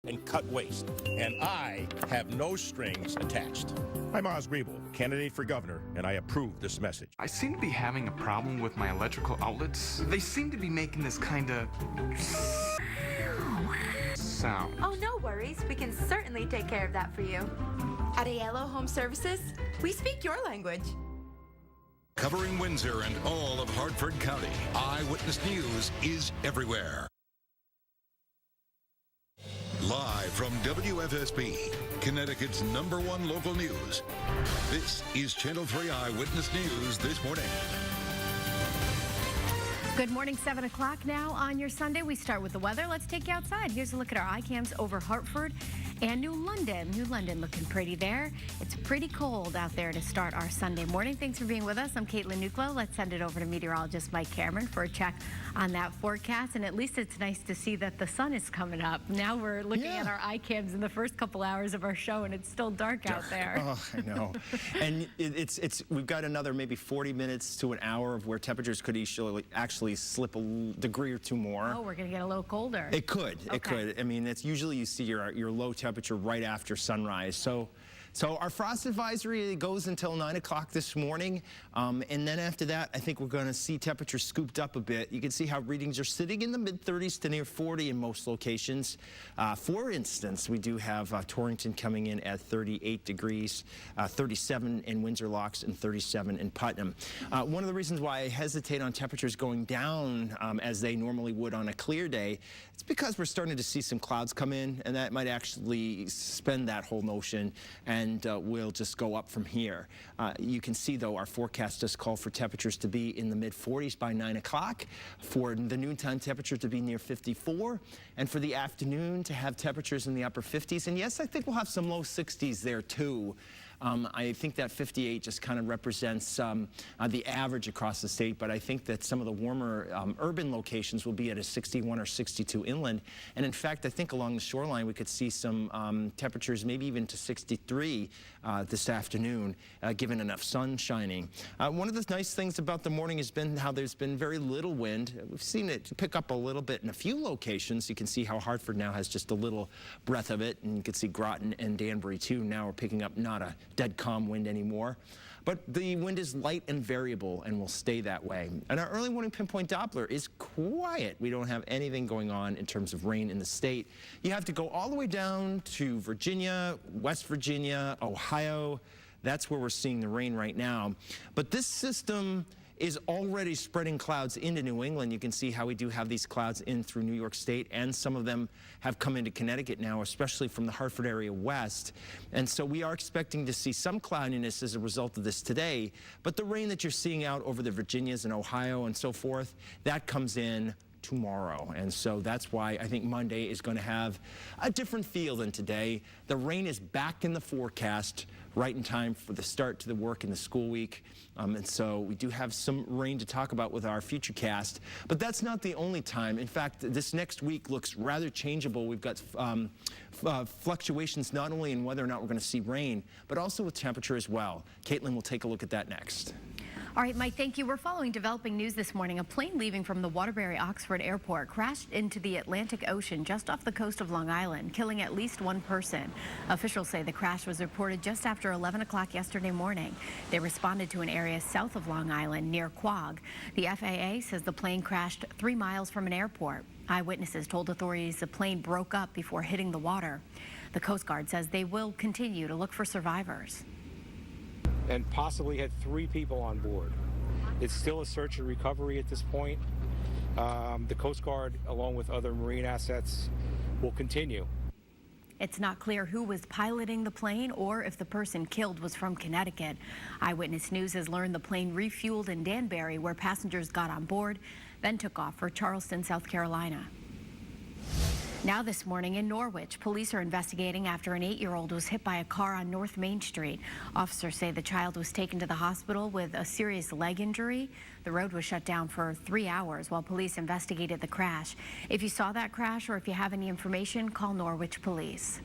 and cut waste. And I have no strings attached. I'm Oz Griebel, candidate for governor, and I approve this message. I seem to be having a problem with my electrical outlets. They seem to be making this kind of sound. Oh, no worries. We can certainly take care of that for you. At Aiello Home Services, we speak your language. Covering Windsor and all of Hartford County, Eyewitness News is everywhere. Live from WFSB, Connecticut's #1 local news. This is Channel 3 Eyewitness News this morning. Good morning, 7 o'clock now on your Sunday. We start with the weather. Let's take you outside. Here's a look at our iCams over Hartford and New London. New London looking pretty there. It's pretty cold out there to start our Sunday morning. Thanks for being with us. I'm Caitlin Nuclo. Let's send it over to meteorologist Mike Cameron for a check on that forecast. And at least it's nice to see that the sun is coming up. Now we're looking at our iCams in the first couple hours of our show, and it's still dark out there. Oh, I know. And we've got another maybe 40 minutes to an hour of where temperatures could actually slip a degree or two more. Oh, we're going to get a little colder. It could. Okay. It could. I mean, it's usually you see your low temperature right after sunrise. So our frost advisory goes until 9 o'clock this morning. And then after that, I think we're going to see temperatures scooped up a bit. You can see how readings are sitting in the mid-30s to near 40 in most locations. For instance, we do have Torrington coming in at 38 degrees, 37 in Windsor Locks, and 37 in Putnam. One of the reasons why I hesitate on temperatures going down as they normally would on a clear day, it's because we're starting to see some clouds come in, and that might actually spend that whole notion, and we'll just go up from here. You can see, though, our forecast does call for temperatures to be in the mid-40s by 9 o'clock, for the noontime temperature to be near 54, and for the afternoon to have temperatures in the upper 50s. And yes, I think we'll have some low 60s there, too. I think that 58 just kind of represents the average across the state, but I think that some of the warmer urban locations will be at a 61 or 62 inland. And in fact, I think along the shoreline we could see some temperatures maybe even to 63 this afternoon, given enough sun shining. One of the nice things about the morning has been how there's been very little wind. We've seen it pick up a little bit in a few locations. You can see how Hartford now has just a little breath of it, and you can see Groton and Danbury too now are picking up not a dead calm wind anymore. But the wind is light and variable and will stay that way. And our early morning pinpoint Doppler is quiet. We don't have anything going on in terms of rain in the state. You have to go all the way down to Virginia, West Virginia, Ohio. That's where we're seeing the rain right now. But this system is already spreading clouds into New England. You can see how we do have these clouds in through New York State, and some of them have come into Connecticut now, especially from the Hartford area west. And so we are expecting to see some cloudiness as a result of this today, but the rain that you're seeing out over the Virginias and Ohio and so forth, that comes in tomorrow. And so that's why I think Monday is going to have a different feel than today. The rain is back in the forecast right in time for the start to the work in the school week. And so we do have some rain to talk about with our futurecast, but that's not the only time. In fact, this next week looks rather changeable. We've got fluctuations not only in whether or not we're going to see rain, but also with temperature as well. Caitlin will take a look at that next. All right, Mike, thank you. We're following developing news this morning. A plane leaving from the Waterbury-Oxford Airport crashed into the Atlantic Ocean just off the coast of Long Island, killing at least one person. Officials say the crash was reported just after 11 o'clock yesterday morning. They responded to an area south of Long Island near Quogue. The FAA says the plane crashed 3 miles from an airport. Eyewitnesses told authorities the plane broke up before hitting the water. The Coast Guard says they will continue to look for survivors. And possibly had 3 people on board. It's still a search and recovery at this point. The Coast Guard, along with other marine assets, will continue. It's not clear who was piloting the plane or if the person killed was from Connecticut. Eyewitness News has learned the plane refueled in Danbury, where passengers got on board, then took off for Charleston, South Carolina. Now this morning in Norwich, police are investigating after an 8-year-old was hit by a car on North Main Street. Officers say the child was taken to the hospital with a serious leg injury. The road was shut down for 3 hours while police investigated the crash. If you saw that crash or if you have any information, call Norwich Police.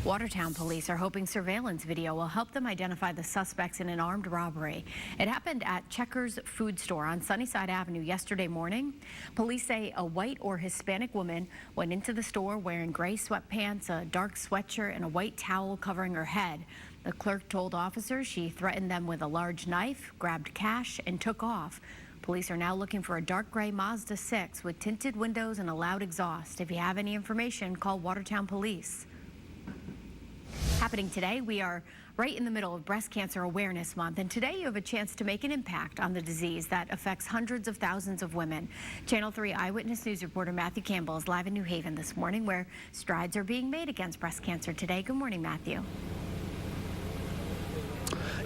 Watertown police are hoping surveillance video will help them identify the suspects in an armed robbery. It happened at Checkers Food Store on Sunnyside Avenue yesterday morning. Police say a white or Hispanic woman went into the store wearing gray sweatpants, a dark sweatshirt, and a white towel covering her head. The clerk told officers she threatened them with a large knife, grabbed cash, and took off. Police are now looking for a dark gray Mazda 6 with tinted windows and a loud exhaust. If you have any information, call Watertown Police. Happening today, we are right in the middle of Breast Cancer Awareness Month, and today you have a chance to make an impact on the disease that affects hundreds of thousands of women. Channel 3 Eyewitness News reporter Matthew Campbell is live in New Haven this morning, where strides are being made against breast cancer today. Good morning, Matthew.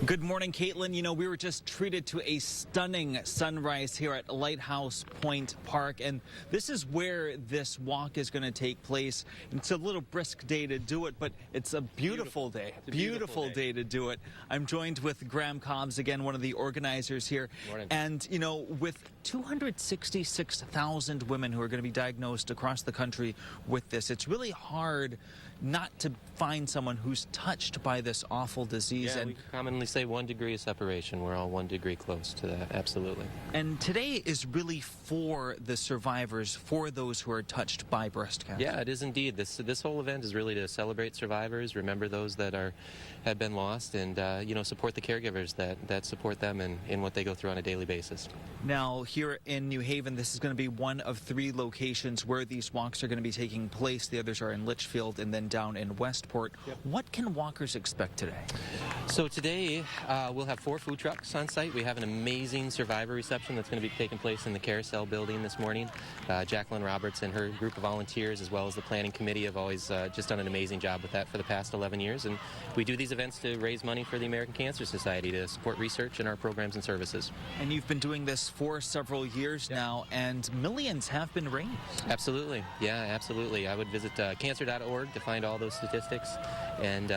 Good morning, Caitlin. You know, we were just treated to a stunning sunrise here at Lighthouse Point Park, and this is where this walk is going to take place. It's a little brisk day to do it, but it's a beautiful day. It's a beautiful day to do it. I'm joined with Graham Cobbs, again, one of the organizers here. Morning. And, you know, with 266,000 women who are going to be diagnosed across the country with this, it's really hard not to find someone who's touched by this awful disease. Yeah, and we commonly say 1 degree of separation. We're all 1 degree close to that, absolutely. And today is really for the survivors, for those who are touched by breast cancer. Yeah, it is indeed. This whole event is really to celebrate survivors, remember those that have been lost, and you know, support the caregivers that support them in what they go through on a daily basis. Now, here in New Haven, this is going to be one of 3 locations where these walks are going to be taking place. The others are in Litchfield and then down in Westport. Yep. What can walkers expect today? So today we'll have 4 food trucks on site. We have an amazing survivor reception that's going to be taking place in the Carousel building this morning. Jacqueline Roberts and her group of volunteers, as well as the planning committee, have always just done an amazing job with that for the past 11 years. And we do these events to raise money for the American Cancer Society to support research in our programs and services. And you've been doing this for several years now, and millions have been raised. Absolutely. Yeah, absolutely. I would visit cancer.org to find all those statistics. And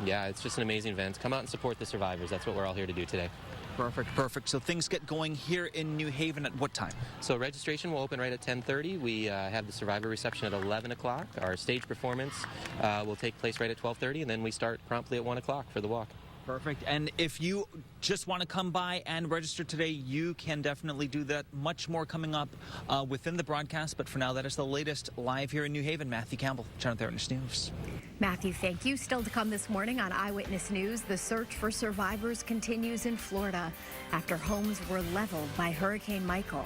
yeah, it's just an amazing event. Come out and support the survivors. That's what we're all here to do today. Perfect. So things get going here in New Haven at what time? So registration will open right at 10:30. We have the survivor reception at 11 o'clock. Our stage performance will take place right at 12:30, and then we start promptly at 1 o'clock for the walk. Perfect. And if you just want to come by and register today, you can definitely do that. Much more coming up within the broadcast. But for now, that is the latest live here in New Haven. Matthew Campbell, Channel 3 Eyewitness News. Matthew, thank you. Still to come this morning on Eyewitness News, the search for survivors continues in Florida after homes were leveled by Hurricane Michael.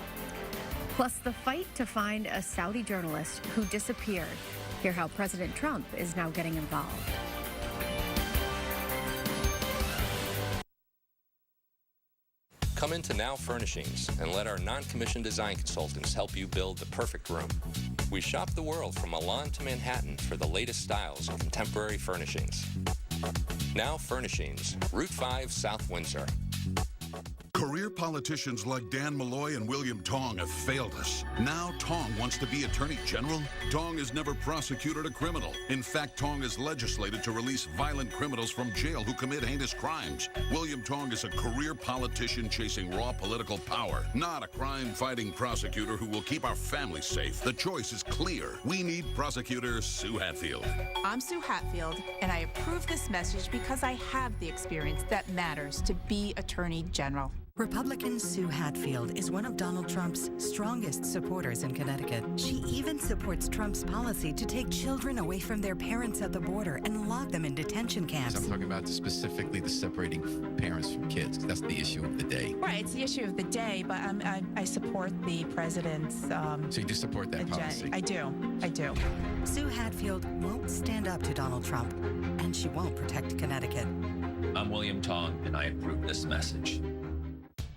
Plus, the fight to find a Saudi journalist who disappeared. Hear how President Trump is now getting involved. Come into Now Furnishings and let our non-commissioned design consultants help you build the perfect room. We shop the world from Milan to Manhattan for the latest styles in contemporary furnishings. Now Furnishings, Route 5, South Windsor. Career politicians like Dan Malloy and William Tong have failed us. Now Tong wants to be Attorney General? Tong has never prosecuted a criminal. In fact, Tong has legislated to release violent criminals from jail who commit heinous crimes. William Tong is a career politician chasing raw political power, not a crime-fighting prosecutor who will keep our families safe. The choice is clear. We need prosecutor Sue Hatfield. I'm Sue Hatfield, and I approve this message because I have the experience that matters to be Attorney General. Republican Sue Hatfield is one of Donald Trump's strongest supporters in Connecticut. She even supports Trump's policy to take children away from their parents at the border and lock them in detention camps. I'm talking about specifically the separating parents from kids. That's the issue of the day. Right, it's the issue of the day, but I support the president's so you do support that policy? I do. Sue Hatfield won't stand up to Donald Trump, and she won't protect Connecticut. I'm William Tong, and I approve this message.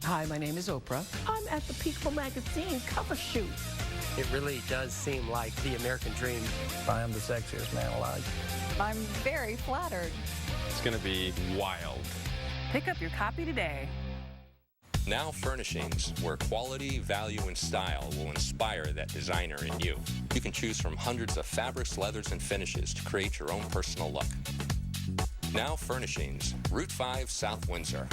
Hi, my name is Oprah. I'm at the People magazine cover shoot. It really does seem like the American dream. I am the sexiest man alive. I'm very flattered. It's going to be wild. Pick up your copy today. Now Furnishings, where quality, value, and style will inspire that designer in you. You can choose from hundreds of fabrics, leathers, and finishes to create your own personal look. Now Furnishings, Route 5, South Windsor.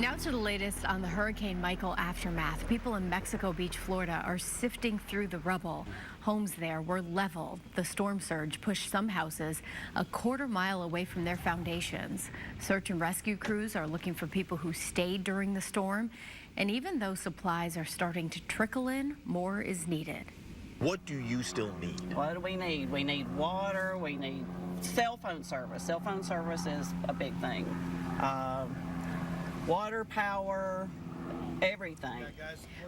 Now to the latest on the Hurricane Michael aftermath. People in Mexico Beach, Florida are sifting through the rubble. Homes there were leveled. The storm surge pushed some houses a quarter-mile away from their foundations. Search and rescue crews are looking for people who stayed during the storm. And even though supplies are starting to trickle in, more is needed. What do you still need? What do we need? We need water. We need cell phone service. Cell phone service is a big thing. Water, power, everything.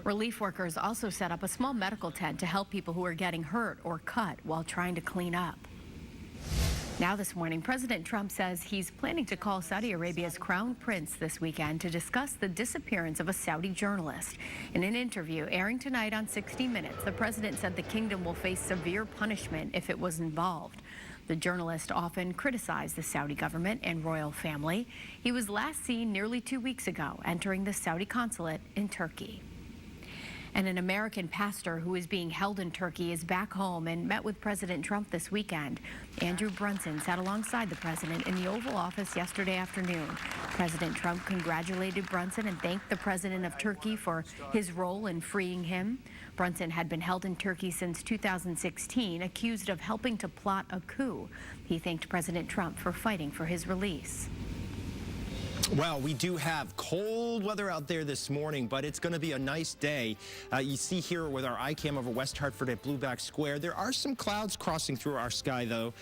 Relief workers also set up a small medical tent to help people who are getting hurt or cut while trying to clean up. Now this morning, President Trump says he's planning to call Saudi Arabia's crown prince this weekend to discuss the disappearance of a Saudi journalist. In an interview airing tonight on 60 Minutes, the president said the kingdom will face severe punishment if it was involved. The journalist often criticized the Saudi government and royal family. He was last seen nearly 2 weeks ago entering the Saudi consulate in Turkey. And an American pastor who is being held in Turkey is back home and met with President Trump this weekend. Andrew Brunson sat alongside the president in the Oval Office yesterday afternoon. President Trump congratulated Brunson and thanked the president of Turkey for his role in freeing him. Brunson had been held in Turkey since 2016, accused of helping to plot a coup. He thanked President Trump for fighting for his release. Well, we do have cold weather out there this morning, but it's going to be a nice day. You see here with our iCam over West Hartford at Blueback Square, there are some clouds crossing through our sky, though.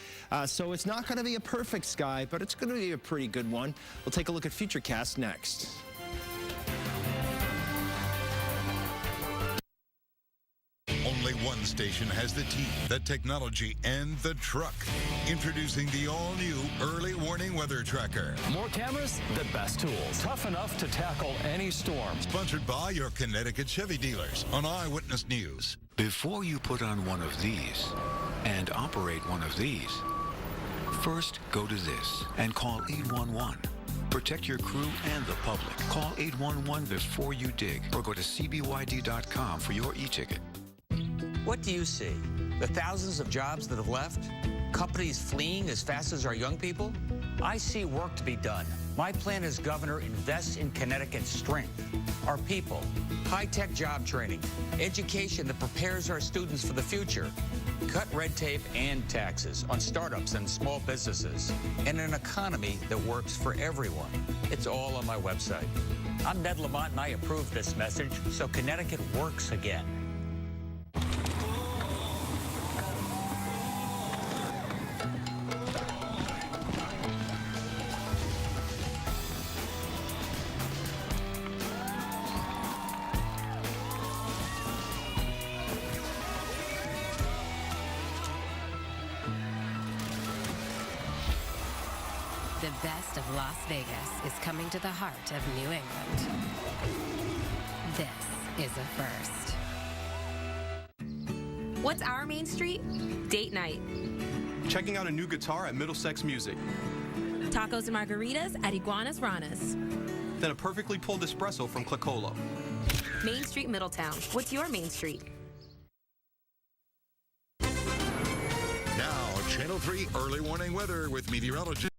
So it's not going to be a perfect sky, but it's going to be a pretty good one. We'll take a look at Futurecast next. Only one station has the team, the technology, and the truck. Introducing the all-new Early Warning Weather Tracker. More cameras, the best tools. Tough enough to tackle any storm. Sponsored by your Connecticut Chevy dealers on Eyewitness News. Before you put on one of these and operate one of these, first go to this and call 811. Protect your crew and the public. Call 811 before you dig or go to cbyd.com for your e-ticket. What do you see? The thousands of jobs that have left? Companies fleeing as fast as our young people? I see work to be done. My plan as governor invests in Connecticut's strength, our people, high-tech job training, education that prepares our students for the future, cut red tape and taxes on startups and small businesses, and an economy that works for everyone. It's all on my website. I'm Ned Lamont, and I approve this message so Connecticut works again. The best of Las Vegas is coming to the heart of New England. This is a first. What's our main street? Date night. Checking out a new guitar at Middlesex Music. Tacos and margaritas at Iguanas Ranas. Then a perfectly pulled espresso from Clacolo. Main Street, Middletown. What's your main street? Now, Channel 3 Early Warning Weather with meteorologist